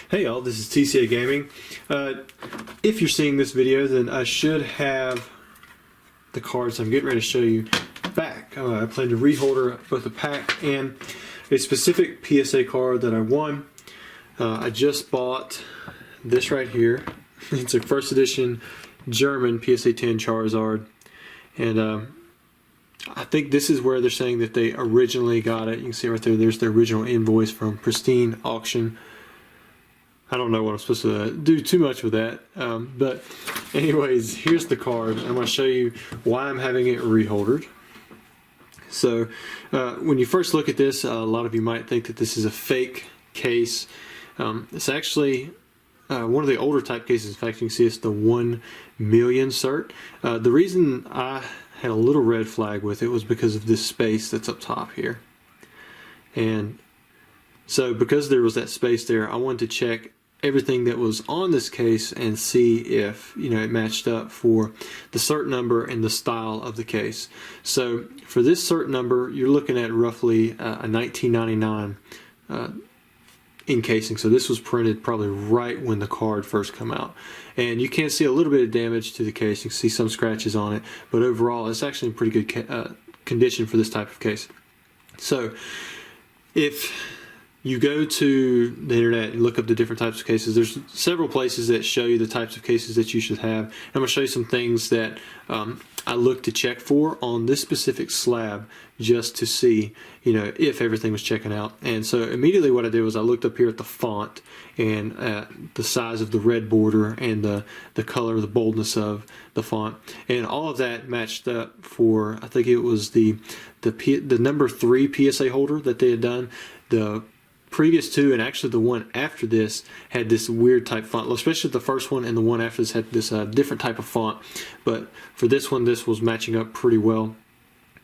Hey y'all, this is TCA Gaming. If you're seeing this video, then I should have the cards I'm getting ready to show you back. I plan to reholder both a pack and a specific PSA card that I won. I just bought this right here. It's a first edition German PSA 10 Charizard, and I think this is where they're saying that they originally got it. You can see right there, there's the original invoice from Pristine Auction. I don't know what I'm supposed to do too much with that, but anyways, here's the card. I'm going to show you why I'm having it reholdered. So when you first look at this, a lot of you might think that this is a fake case. It's actually one of the older type cases. In fact, you can see it's the 1 million cert. The reason I had a little red flag with it was because of this space that's up top here. And so because there was that space there, I wanted to check everything that was on this case and see if it matched up for the cert number and the style of the case. So for this cert number, you're looking at roughly a 1999 encasing. So this was printed probably right when the card first came out, and you can see a little bit of damage to the case. You can see some scratches on it, but overall it's actually in pretty good condition for this type of case. So if you go to the internet and look up the different types of cases, there's several places that show you the types of cases that you should have. I'm going to show you some things that I look to check for on this specific slab, just to see if everything was checking out. And so immediately what I did was I looked up here at the font and the size of the red border and the color, the boldness of the font, and all of that matched up for, I think it was the number 3 PSA holder that they had done. The previous two, and actually the one after this, had this weird type font, especially the first one, and the one after this had this different type of font. But for this one, this was matching up pretty well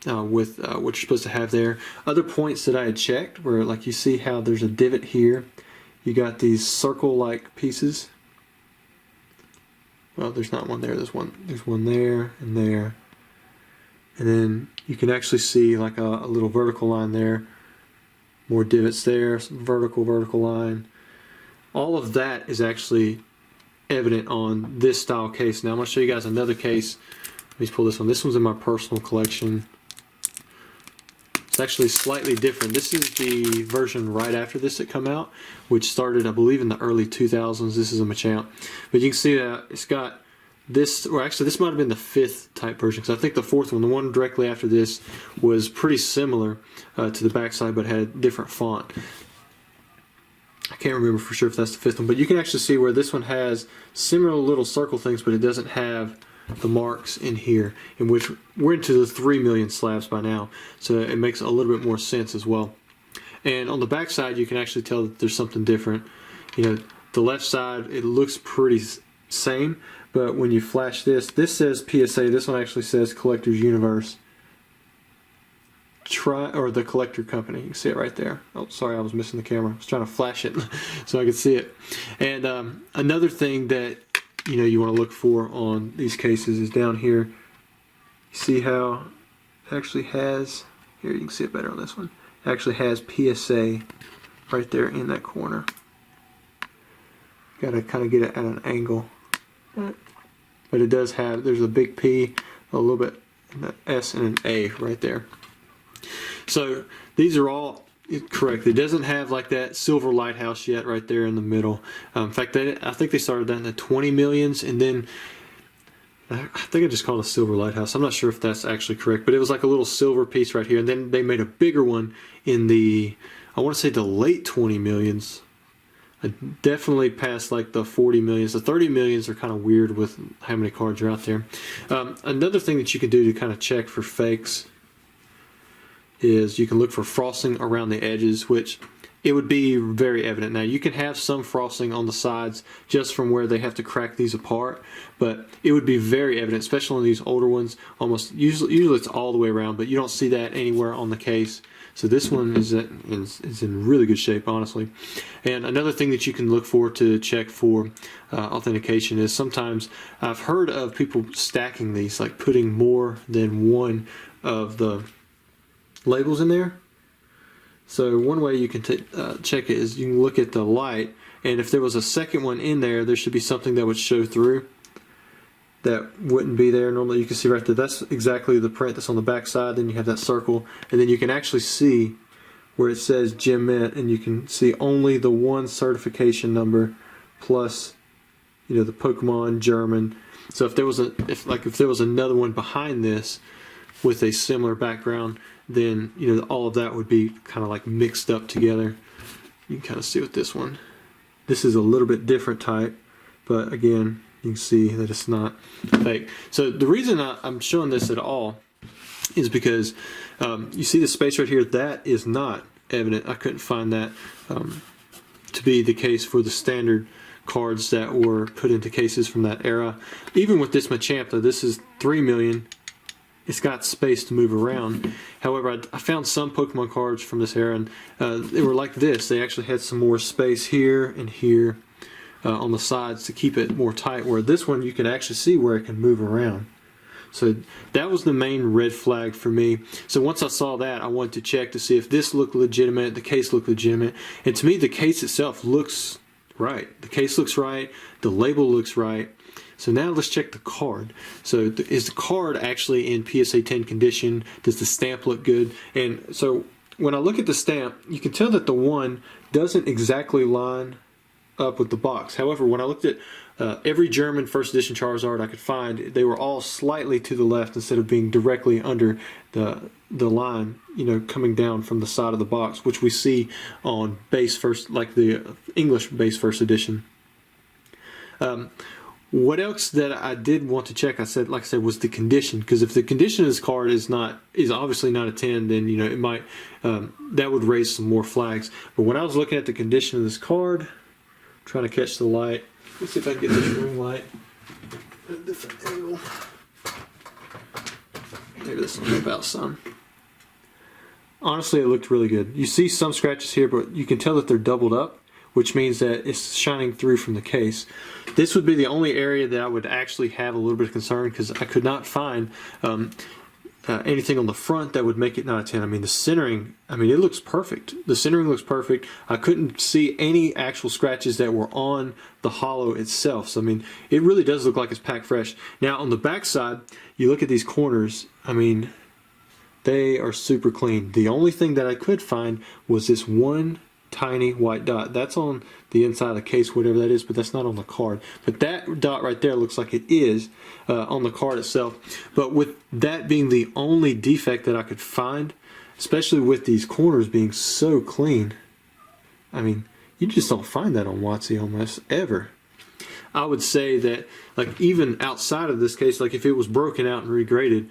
with what you're supposed to have there. Other points that I had checked were, like, you see how there's a divot here. You got these circle-like pieces. Well, there's not one there. There's one there and there. And then you can actually see like a little vertical line there. More divots there, some vertical line. All of that is actually evident on this style case. Now I'm going to show you guys another case. Let me pull this one. This one's in my personal collection. It's actually slightly different. This is the version right after this that come out, which started, I believe, in the early 2000s. This is a Machamp. But you can see that it's got this, or actually this might have been the 5th type version, because I think the 4th one, the one directly after this, was pretty similar to the backside but had different font. I can't remember for sure if that's the 5th one, but you can actually see where this one has similar little circle things, but it doesn't have the marks in here, in which we're into the 3 million slabs by now, so it makes a little bit more sense as well. And on the back side, you can actually tell that there's something different. The left side, it looks pretty same, but when you flash this says PSA. This one actually says Collector's Universe. Or the Collector Company. You can see it right there. Oh, sorry, I was missing the camera. I was trying to flash it so I could see it. And another thing that you want to look for on these cases is down here. You see how it actually has, here you can see it better on this one, it actually has PSA right there in that corner. Got to kind of get it at an angle. But it does have, there's a big P, a little bit, an S and an A right there. So these are all correct. It doesn't have like that silver lighthouse yet right there in the middle. In fact, I think they started that in the 20 millions, and then I think I just called it a silver lighthouse. I'm not sure if that's actually correct, but it was like a little silver piece right here, and then they made a bigger one in the, I want to say, the late 20 millions. Definitely past like the 40 millions. The 30 millions are kind of weird with how many cards are out there. Another thing that you can do to kind of check for fakes is you can look for frosting around the edges, which it would be very evident. Now you can have some frosting on the sides just from where they have to crack these apart, but it would be very evident, especially on these older ones. Usually it's all the way around, but you don't see that anywhere on the case. So this one is in really good shape, honestly. And another thing that you can look for to check for authentication is sometimes I've heard of people stacking these, like putting more than one of the labels in there. So one way you can check it is you can look at the light, and if there was a second one in there, there should be something that would show through. That wouldn't be there normally. You can see right there, that's exactly the print that's on the back side. Then you have that circle, and then you can actually see where it says Gem Mint, and you can see only the one certification number plus, you know, the Pokemon German. So if there was if there was another one behind this with a similar background, then, you know, all of that would be kind of like mixed up together. You can kind of see with this one. This is a little bit different type, but again, you can see that it's not fake. So the reason I'm showing this at all is because you see the space right here, that is not evident. I couldn't find that to be the case for the standard cards that were put into cases from that era. Even with this Machamp, though, this is 3 million. It's got space to move around. However, I found some Pokemon cards from this era, and they were like this. They actually had some more space here and here on the sides to keep it more tight, where this one you can actually see where it can move around. So that was the main red flag for me. So once I saw that, I wanted to check to see if this looked legitimate, the case looked legitimate. And to me, the case itself looks right. The case looks right, the label looks right. So now let's check the card. So is the card actually in PSA 10 condition? Does the stamp look good? And so when I look at the stamp, you can tell that the one doesn't exactly line up with the box. However, when I looked at every German first edition Charizard I could find, they were all slightly to the left instead of being directly under the line, you know, coming down from the side of the box, which we see on base first, like the English base first edition. What else that I did want to check, like I said, was the condition. Because if the condition of this card is obviously not a 10, then, you know, it might that would raise some more flags. But when I was looking at the condition of this card, trying to catch the light. Let's see if I can get this ring light at a different angle. Maybe this will help out some. Honestly, it looked really good. You see some scratches here, but you can tell that they're doubled up, which means that it's shining through from the case. This would be the only area that I would actually have a little bit of concern, because I could not find anything on the front that would make it not a 10. I mean, the centering, I mean, it looks perfect. The centering looks perfect. I couldn't see any actual scratches that were on the hollow itself. So, I mean, it really does look like it's packed fresh. Now, on the back side, you look at these corners, I mean, they are super clean. The only thing that I could find was this one tiny white dot. That's on the inside of the case, whatever that is, but that's not on the card. But that dot right there looks like it is on the card itself. But with that being the only defect that I could find, especially with these corners being so clean, I mean, you just don't find that on WotC almost ever. I would say that, like, even outside of this case, like if it was broken out and regraded,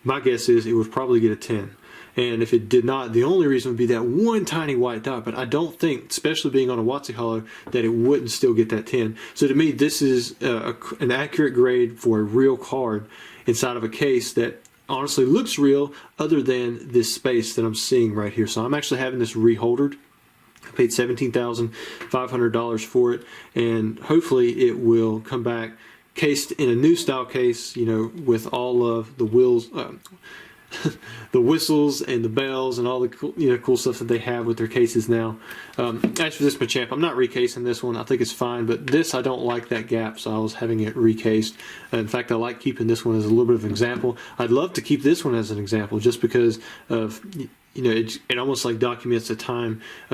my guess is it would probably get a 10. And if it did not, the only reason would be that one tiny white dot. But I don't think, especially being on a WotC Hollow, that it wouldn't still get that 10. So to me, this is an accurate grade for a real card inside of a case that honestly looks real, other than this space that I'm seeing right here. So I'm actually having this reholdered. I paid $17,500 for it, and hopefully it will come back cased in a new style case, you know, with all of the wheels, the whistles and the bells and all the cool, cool stuff that they have with their cases now. As for this Machamp, I'm not recasing this one. I think it's fine, but this, I don't like that gap, so I was having it recased. In fact, I like keeping this one as a little bit of an example. I'd love to keep this one as an example, just because of, it almost like documents a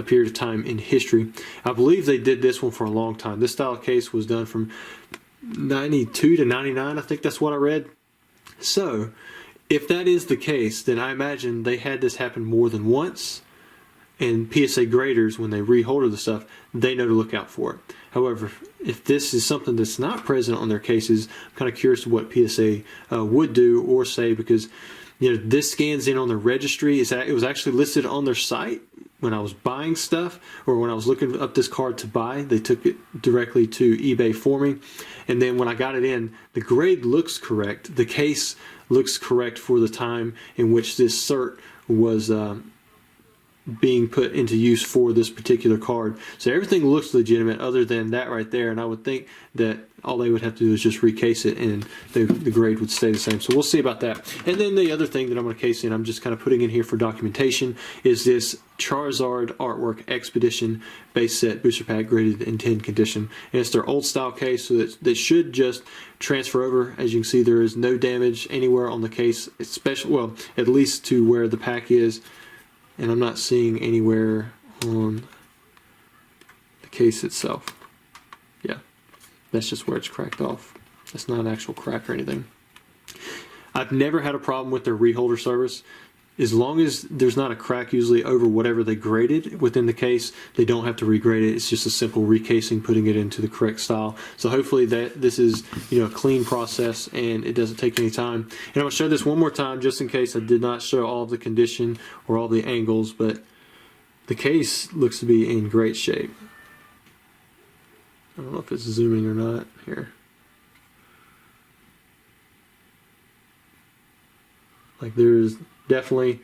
period of time in history. I believe they did this one for a long time. This style case was done from 92 to 99, I think that's what I read. So, if that is the case, then I imagine they had this happen more than once, and PSA graders, when they reholder the stuff, they know to look out for it. However, if this is something that's not present on their cases, I'm kind of curious to what PSA would do or say, because this scans in on their registry. It was actually listed on their site when I was buying stuff, or when I was looking up this card to buy. They took it directly to eBay for me, and then when I got it in, the grade looks correct. The case looks correct for the time in which this cert was being put into use for this particular card. So everything looks legitimate other than that right there, and I would think that all they would have to do is just recase it and the grade would stay the same. So we'll see about that. And then the other thing that I'm going to case in, I'm just kind of putting in here for documentation, is this Charizard Artwork Expedition base set booster pack graded in 10 condition. And it's their old style case, so that should just transfer over. As you can see, there is no damage anywhere on the case, especially, well, at least to where the pack is. And I'm not seeing anywhere on the case itself. Yeah, that's just where it's cracked off. It's not an actual crack or anything. I've never had a problem with their reholder service. As long as there's not a crack usually over whatever they graded within the case, they don't have to regrade it. It's just a simple recasing, putting it into the correct style. So hopefully that this is, you know, a clean process and it doesn't take any time. And I'm going to show this one more time just in case I did not show all of the condition or all the angles, but the case looks to be in great shape. I don't know if it's zooming or not here. Like, there's definitely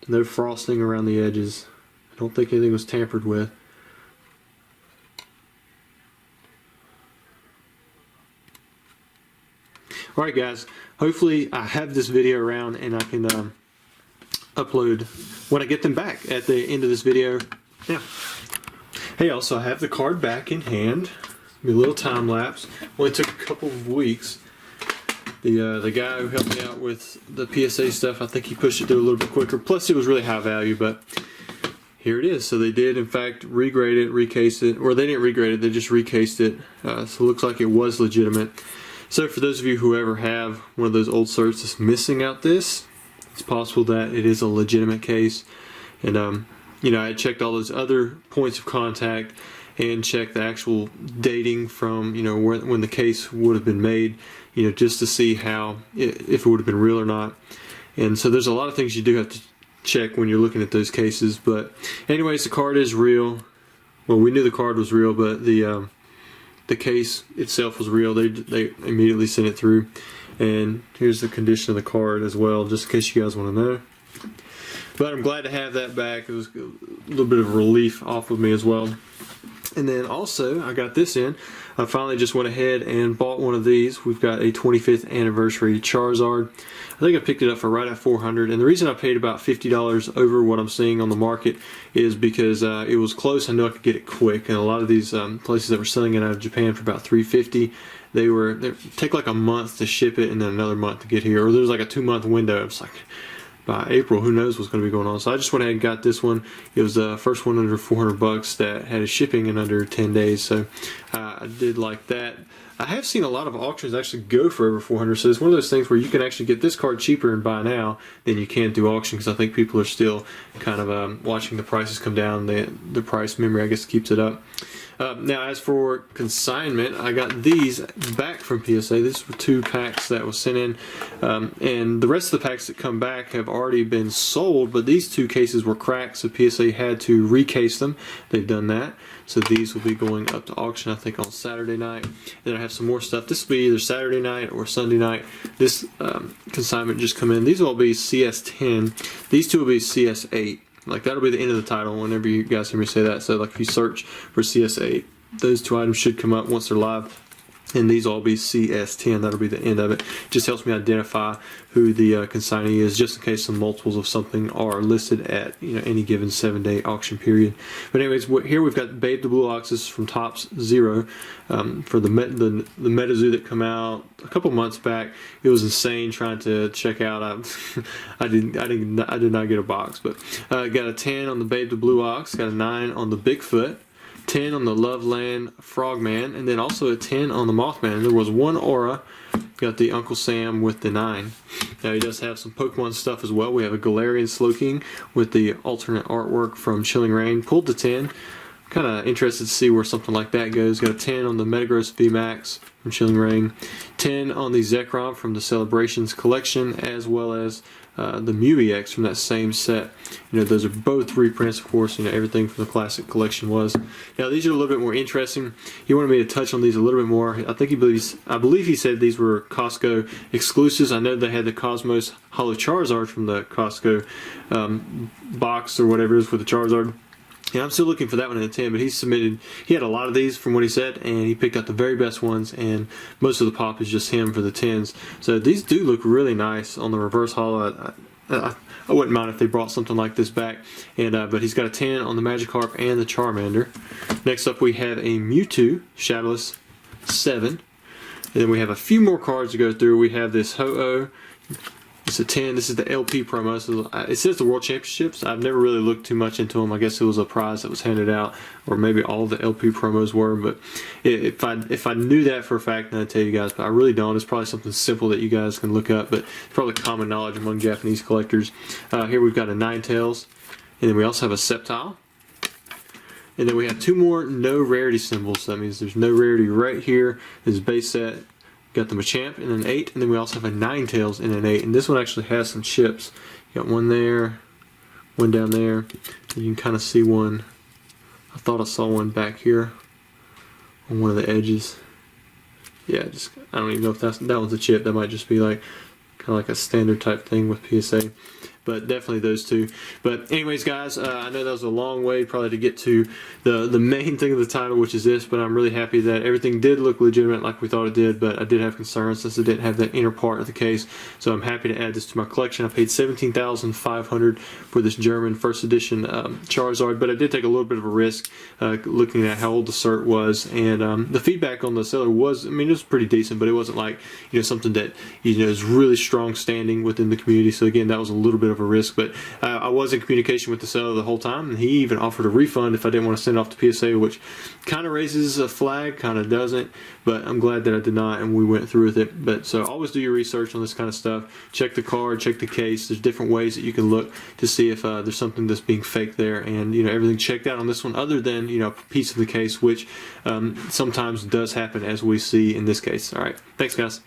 no frosting around the edges. I don't think anything was tampered with. Alright guys, hopefully I have this video around and I can upload when I get them back at the end of this video. Yeah. Hey, also I have the card back in hand. Be a little time lapse. Only took a couple of weeks. The guy who helped me out with the PSA stuff, I think he pushed it through a little bit quicker. Plus it was really high value, but here it is. So they did in fact regrade it, recase it, or they didn't regrade it, they just recased it. So it looks like it was legitimate. So for those of you who ever have one of those old certs that's missing out this, it's possible that it is a legitimate case. And you know, I checked all those other points of contact and checked the actual dating from, you know, when the case would have been made, you know, just to see how, if it would have been real or not. And so there's a lot of things you do have to check when you're looking at those cases. But anyways, the card is real. Well, we knew the card was real, but the case itself was real. They immediately sent it through. And here's the condition of the card as well, just in case you guys want to know. But I'm glad to have that back. It was a little bit of relief off of me as well. And then also, I got this in. I finally just went ahead and bought one of these. We've got a 25th anniversary Charizard. I think I picked it up for right at $400. And the reason I paid about $50 over what I'm seeing on the market is because it was close. I knew I could get it quick. And a lot of these places that were selling it out of Japan for about $350, they take like a month to ship it and then another month to get here. Or there's like a 2-month window. It's like, by April, who knows what's going to be going on. So I just went ahead and got this one. It was the first one under $400 that had a shipping in under 10 days. So I did like that. I have seen a lot of auctions actually go for over $400. So it's one of those things where you can actually get this card cheaper and buy now than you can through auction, because I think people are still kind of watching the prices come down. The price memory, I guess, keeps it up. Now, as for consignment, I got these back from PSA. These were 2 packs that was sent in, and the rest of the packs that come back have already been sold, but these 2 cases were cracked, so PSA had to recase them. They've done that. So these will be going up to auction, I think, on Saturday night. Then I have some more stuff. This will be either Saturday night or Sunday night. This consignment just come in. These will all be CS10. These 2 will be CS8. Like, that'll be the end of the title whenever you guys hear me say that. So like, if you search for CS8, those 2 items should come up once they're live. And these all be CS10. That'll be the end of it. Just helps me identify who the consignee is, just in case some multiples of something are listed at, you know, any given 7-day auction period. But anyways, here we've got Babe the Blue Oxus from Topps Zero for the MetaZoo that come out a couple months back. It was insane trying to check out. I did not get a box, but got a 10 on the Babe the Blue Ox, got a 9 on the Bigfoot, 10 on the Loveland Frogman, and then also a 10 on the Mothman. There was 1 Aura. Got the Uncle Sam with the 9. Now he does have some Pokemon stuff as well. We have a Galarian Slowking with the alternate artwork from Chilling Reign. Pulled the 10. Kind of interested to see where something like that goes. Got a 10 on the Metagross VMAX from Chilling Reign. 10 on the Zekrom from the Celebrations collection, as well as the Mew EX from that same set. You know, those are both reprints, of course. You know, everything from the classic collection was. Now these are a little bit more interesting. He wanted me to touch on these a little bit more. I believe he said these were Costco exclusives. I know they had the Cosmos Holo Charizard from the Costco box or whatever it is for the Charizard. Yeah, I'm still looking for that one in a 10, but he had a lot of these from what he said, and he picked out the very best ones, and most of the pop is just him for the 10s. So these do look really nice on the reverse holo. I wouldn't mind if they brought something like this back. And but he's got a 10 on the Magikarp and the Charmander. Next up we have a Mewtwo Shadowless 7. And then we have a few more cards to go through. We have this Ho-Oh. It's a 10. This is the LP promo. So it says the World Championships. I've never really looked too much into them. I guess it was a prize that was handed out, or maybe all the LP promos were. But if I knew that for a fact, then I'd tell you guys. But I really don't. It's probably something simple that you guys can look up. But it's probably common knowledge among Japanese collectors. Here we've got a Ninetales, and then we also have a Sceptile. And then we have two more no rarity symbols. So that means there's no rarity right here. This is base set. Got the Machamp in an 8, and then we also have a Ninetales in an 8. And this one actually has some chips. You got one there, one down there. You can kind of see one. I thought I saw one back here on one of the edges. Yeah, I don't even know if that one's a chip. That might just be like kind of like a standard type thing with PSA. But definitely those two. But anyways, guys, I know that was a long way probably to get to the main thing of the title, which is this. But I'm really happy that everything did look legitimate like we thought it did. But I did have concerns since it didn't have that inner part of the case. So I'm happy to add this to my collection. I paid $17,500 for this German first edition Charizard. But I did take a little bit of a risk looking at how old the cert was. And the feedback on the seller was, I mean, it was pretty decent. But it wasn't like, you know, something that, you know, is really strong standing within the community. So again, that was a little bit of a risk, but I was in communication with the seller the whole time, and he even offered a refund if I didn't want to send it off to PSA, which kind of raises a flag, kind of doesn't, but I'm glad that I did not, and we went through with it. But so always do your research on this kind of stuff. Check the card, check the case. There's different ways that you can look to see if there's something that's being faked there, and you know, everything checked out on this one other than, you know, a piece of the case, which sometimes does happen, as we see in this case. All right, thanks guys.